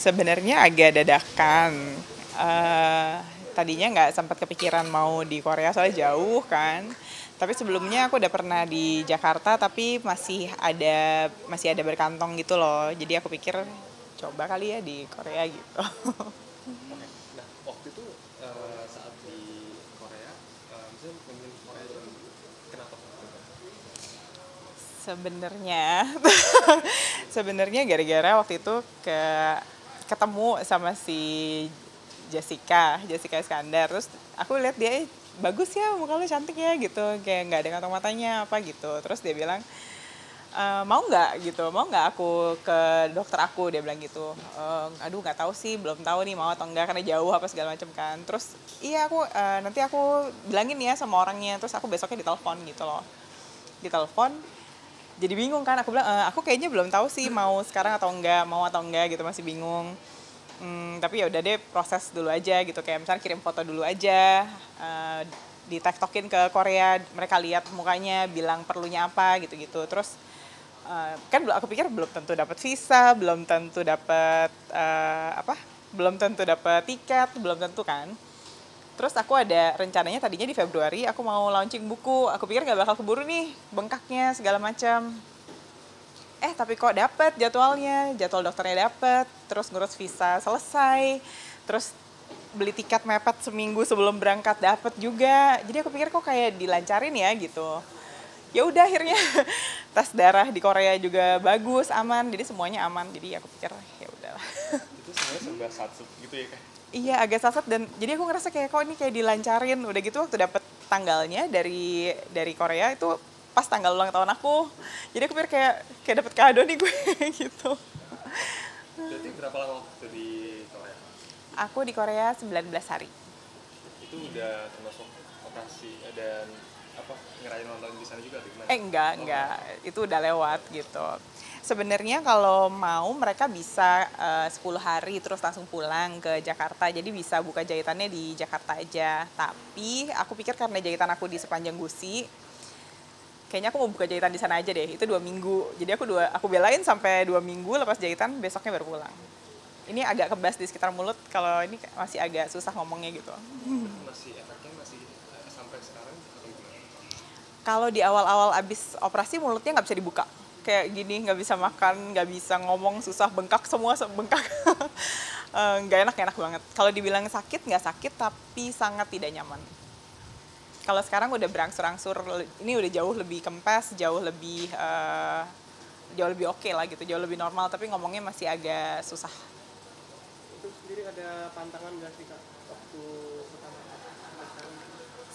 Sebenarnya agak dadakan. Eh, Tadinya nggak sempat kepikiran mau di Korea soalnya jauh kan. Tapi sebelumnya aku udah pernah di Jakarta tapi masih ada berkantong gitu loh. Jadi aku pikir coba kali ya di Korea gitu. Oke. Nah, waktu itu saat di Korea, misalnya ngomongin Korea itu kenapa? Sebenarnya sebenarnya gara-gara waktu itu ketemu sama si Jessica Iskandar. Terus aku lihat dia, bagus ya muka lu, cantik ya gitu, kayak nggak ada kantong matanya apa gitu. Terus dia bilang, mau nggak aku ke dokter aku, dia bilang gitu. Aduh nggak tahu sih, belum tahu nih mau atau enggak karena jauh apa segala macam kan. Terus iya aku, nanti aku bilangin ya sama orangnya. Terus aku besoknya ditelepon gitu loh, ditelepon. Jadi bingung kan, aku bilang, aku kayaknya belum tahu sih mau sekarang atau enggak, mau atau enggak gitu, masih bingung. Tapi ya udah deh, proses dulu aja gitu, kayak misalnya kirim foto dulu aja, di tiktokin ke Korea, mereka lihat mukanya, bilang perlunya apa gitu-gitu. Terus kan aku pikir belum tentu dapat visa, belum tentu dapat belum tentu dapat tiket, belum tentu kan. Terus aku ada rencananya tadinya di Februari aku mau launching buku. Aku pikir nggak bakal keburu nih bengkaknya segala macam. Tapi kok dapet jadwalnya, jadwal dokternya dapet, terus ngurus visa selesai, terus beli tiket mepet seminggu sebelum berangkat dapet juga. Jadi aku pikir kok kayak dilancarin ya gitu. Ya udah akhirnya tes darah di Korea juga bagus, aman, jadi semuanya aman. Jadi aku pikir ya udahlah. Itu sebenarnya serba satu gitu ya kan? Iya agak sasat, dan jadi aku ngerasa kayak kok ini kayak dilancarin. Udah gitu waktu dapet tanggalnya dari Korea itu pas tanggal ulang tahun aku. Jadi aku pikir kayak dapet kado nih gue gitu. Berarti berapa lama waktu di Korea? Aku di Korea 19 hari. Itu udah termasuk operasi dan apa ngerayain ulang tahun di sana juga atau gimana? Enggak. Itu udah lewat gitu. Sebenarnya kalau mau mereka bisa 10 hari terus langsung pulang ke Jakarta. Jadi bisa buka jahitannya di Jakarta aja. Tapi aku pikir karena jahitan aku di sepanjang gusi, kayaknya aku mau buka jahitan di sana aja deh. Itu 2 minggu. Jadi aku belain sampai 2 minggu, lepas jahitan besoknya baru pulang. Ini agak kebas di sekitar mulut, kalau ini masih agak susah ngomongnya gitu. Masih efeknya masih sampai sekarang atau gimana? Kalau di awal-awal abis operasi mulutnya nggak bisa dibuka. Kayak gini, nggak bisa makan, nggak bisa ngomong, susah, bengkak semua, bengkak. Nggak enak banget. Kalau dibilang sakit, nggak sakit, tapi sangat tidak nyaman. Kalau sekarang udah berangsur-angsur, ini udah jauh lebih kempes, jauh lebih oke lah gitu, jauh lebih normal, tapi ngomongnya masih agak susah. Itu sendiri ada pantangan nggak sih Kak waktu pertama sampai sekarang?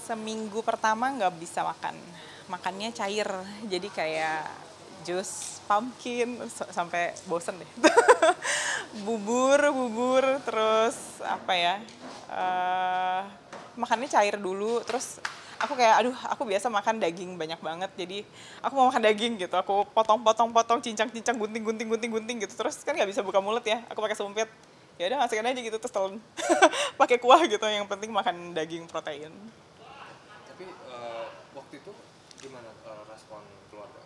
Seminggu pertama nggak bisa makannya cair, jadi kayak jus pumpkin sampai bosen deh. bubur terus apa ya, makannya cair dulu. Terus aku kayak aduh, aku biasa makan daging banyak banget, jadi aku mau makan daging gitu, aku potong cincang gunting gitu. Terus kan nggak bisa buka mulut ya, aku pakai sumpit, ya udah masukin aja gitu, terus telan pakai kuah gitu, yang penting makan daging protein. Tapi waktu itu gimana respon keluarga?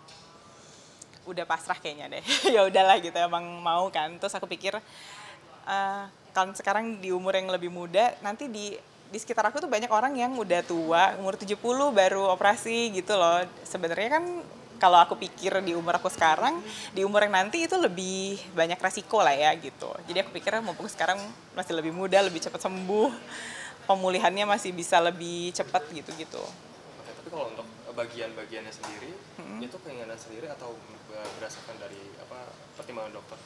Udah pasrah kayaknya deh. Ya udahlah gitu, emang mau kan. Terus aku pikir kalau sekarang di umur yang lebih muda, nanti di sekitar aku tuh banyak orang yang udah tua, umur 70 baru operasi gitu loh. Sebenarnya kan kalau aku pikir di umur aku sekarang, di umur yang nanti itu lebih banyak resiko lah ya gitu. Jadi aku pikir mumpung sekarang masih lebih muda, lebih cepat sembuh, pemulihannya masih bisa lebih cepat gitu-gitu. Oke, tapi kalau untuk bagian-bagiannya sendiri, itu keinginan sendiri atau berdasarkan dari apa pertimbangan dokter?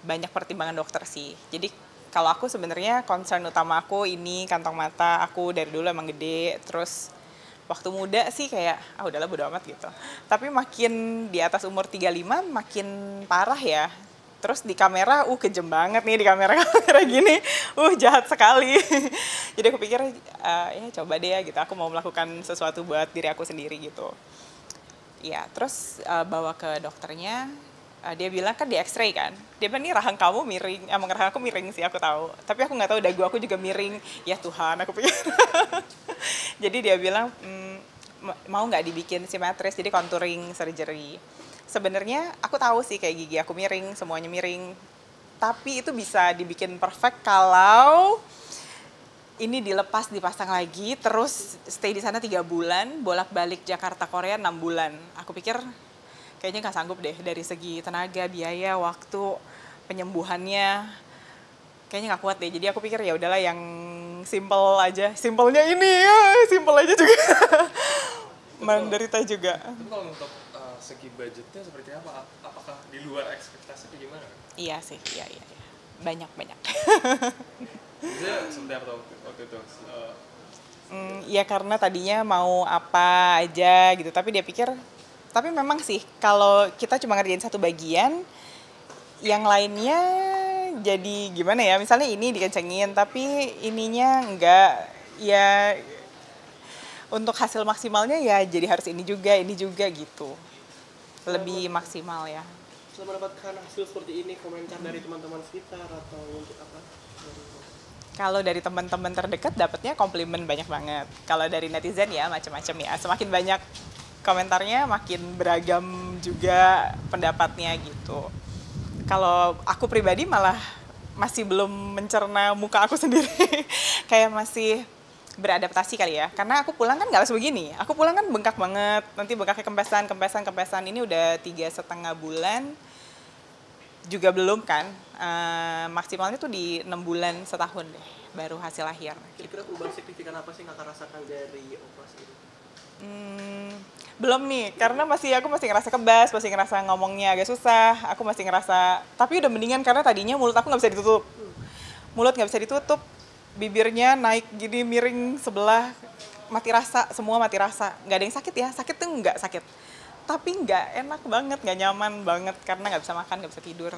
Banyak pertimbangan dokter sih. Jadi kalau aku sebenarnya concern utama aku ini kantong mata aku dari dulu emang gede. Terus waktu muda sih kayak udahlah bodo amat gitu. Tapi makin di atas umur 35 makin parah ya. Terus di kamera, kejem banget nih di kamera gini, jahat sekali. Jadi aku pikir, ya coba deh ya gitu, aku mau melakukan sesuatu buat diri aku sendiri gitu. Ya, terus bawa ke dokternya, dia bilang kan di X-ray kan, dia bilang nih rahang kamu miring, emang rahang aku miring sih aku tahu, tapi aku nggak tahu dagu aku juga miring. Ya Tuhan, aku pikir. Jadi dia bilang mau nggak dibikin simetris, jadi contouring surgery. Sebenarnya aku tahu sih kayak gigi aku miring, semuanya miring. tapi itu bisa dibikin perfect kalau ini dilepas, dipasang lagi, terus stay di sana 3 bulan, bolak-balik Jakarta Korea 6 bulan. Aku pikir kayaknya nggak sanggup deh dari segi tenaga, biaya, waktu, penyembuhannya. Kayaknya nggak kuat deh. Jadi aku pikir ya udahlah yang simple aja. Simpelnya ini ya, simple aja juga. Menderita juga. Tapi kalau untuk segi budgetnya seperti apa? Apakah di luar ekspektasi atau gimana? Iya sih, iya. Banyak. Maksudnya seperti apa waktu itu? Ya karena tadinya mau apa aja gitu, tapi dia pikir, tapi memang sih kalau kita cuma ngerjain satu bagian, yang lainnya jadi gimana ya, misalnya ini dikencengin, tapi ininya enggak, ya untuk hasil maksimalnya ya jadi harus ini juga gitu, lebih maksimal ya. Setelah mendapatkan hasil seperti ini, komentar dari teman-teman sekitar atau untuk apa? Kalau dari teman-teman terdekat dapatnya komplimen banyak banget. Kalau dari netizen ya macam-macam ya. Semakin banyak komentarnya makin beragam juga pendapatnya gitu. Kalau aku pribadi malah masih belum mencerna muka aku sendiri. Kayak masih beradaptasi kali ya. Karena aku pulang kan nggak langsung begini. Aku pulang kan bengkak banget. Nanti bengkaknya kempesan. Ini udah 3,5 bulan. Juga belum kan, maksimalnya tuh di 6 bulan setahun deh, baru hasil akhir. Kira-kira perubahan signifikan apa sih kakak rasakan dari operasi ini? Belum nih, karena aku masih ngerasa kebas, masih ngerasa ngomongnya agak susah, aku masih ngerasa, tapi udah mendingan karena tadinya mulut aku nggak bisa ditutup. Mulut nggak bisa ditutup, bibirnya naik gini miring sebelah, semua mati rasa. Nggak ada yang sakit ya, sakit tuh nggak sakit. Tapi nggak enak banget, nggak nyaman banget karena nggak bisa makan, nggak bisa tidur.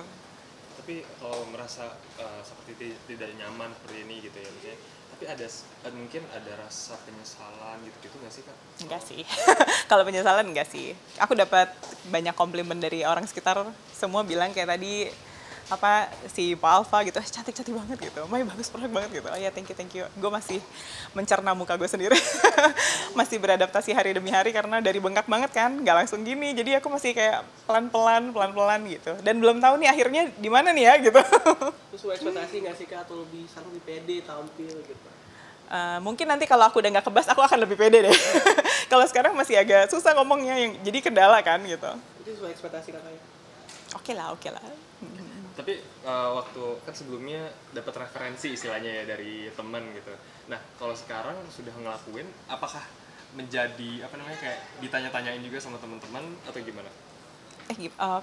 Tapi kalau merasa seperti tidak nyaman seperti ini gitu ya, misalnya, tapi mungkin ada rasa penyesalan gitu nggak sih kak? Enggak sih, kalau penyesalan enggak sih. Aku dapat banyak komplimen dari orang sekitar, semua bilang kayak tadi si Pak Alfa gitu, cantik banget gitu, Mai bagus perfect banget gitu. Oh ya thank you. Gue masih mencerna muka gue sendiri, masih beradaptasi hari demi hari karena dari bengkak banget kan, nggak langsung gini. Jadi aku masih kayak pelan-pelan gitu. Dan belum tahu nih akhirnya di mana nih ya gitu. Terus ekspektasi nggak sih kak atau lebih pede tampil gitu? Mungkin nanti kalau aku udah nggak kebas, aku akan lebih pede deh. Kalau sekarang masih agak susah ngomongnya, jadi kendala kan gitu. Itu sesuai ekspektasi kakaknya? Oke lah. Tapi waktu kan sebelumnya dapat referensi istilahnya ya dari teman gitu. Nah kalau sekarang sudah ngelakuin, apakah menjadi kayak ditanya-tanyain juga sama teman-teman atau gimana?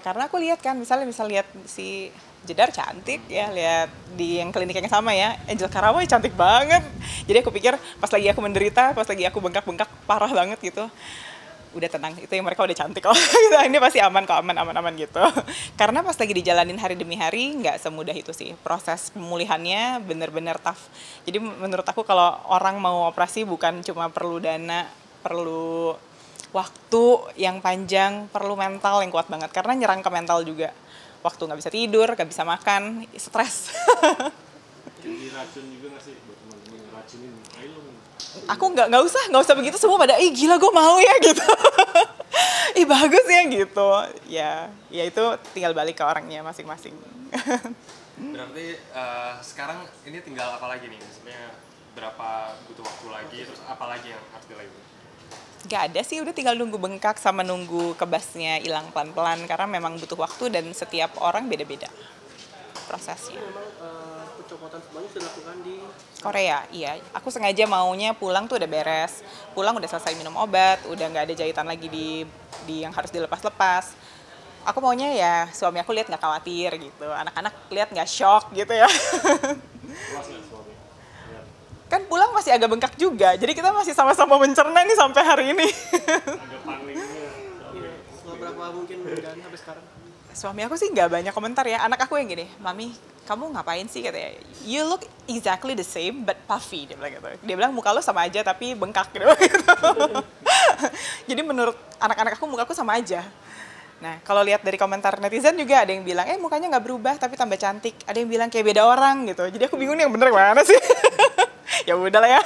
Karena aku lihat kan, misal lihat si Jedar cantik ya, lihat di yang klinik yang sama ya, Angel Karaway cantik banget. Jadi aku pikir pas lagi aku menderita, pas lagi aku bengkak parah banget gitu, udah tenang, itu yang mereka udah cantik kok. Ini pasti aman kok, aman gitu. Karena pas lagi dijalanin hari demi hari, nggak semudah itu sih. Proses pemulihannya bener-bener tough. Jadi menurut aku kalau orang mau operasi bukan cuma perlu dana, perlu waktu yang panjang, perlu mental yang kuat banget. Karena nyerang ke mental juga. Waktu nggak bisa tidur, nggak bisa makan, stres. Jadi racun juga nggak sih buat teman-teman ngeracunin? Ayo aku nggak usah begitu, semua pada gila gue mau ya gitu. Bagus ya gitu ya itu tinggal balik ke orangnya masing-masing. Berarti sekarang ini tinggal apa lagi nih, maksudnya berapa butuh waktu lagi, terus apa lagi yang harus dilakukan? Gak ada sih, udah tinggal nunggu bengkak sama nunggu kebasnya hilang pelan-pelan karena memang butuh waktu dan setiap orang beda-beda prosesnya. Memang pencopotan semuanya sudah dilakukan di Korea, iya. Aku sengaja maunya pulang tuh udah beres. Pulang udah selesai minum obat, udah nggak ada jahitan lagi di yang harus dilepas-lepas. Aku maunya ya suami aku lihat nggak khawatir gitu, anak-anak lihat nggak shock gitu ya. puas nggak suami? Kan pulang masih agak bengkak juga, jadi kita masih sama-sama mencerna nih sampai hari ini. Agak paniknya. setelah berapa mungkin berjalan sampai sekarang? Suami aku sih nggak banyak komentar ya. Anak aku yang gini, Mami, kamu ngapain sih katanya? You look exactly the same but puffy, dia bilang gitu. Dia bilang muka lo sama aja tapi bengkak gitu. Jadi menurut anak-anak aku muka aku sama aja. Nah kalau lihat dari komentar netizen juga ada yang bilang, mukanya nggak berubah tapi tambah cantik. Ada yang bilang kayak beda orang gitu. Jadi aku bingung nih yang bener mana sih? Ya udahlah ya.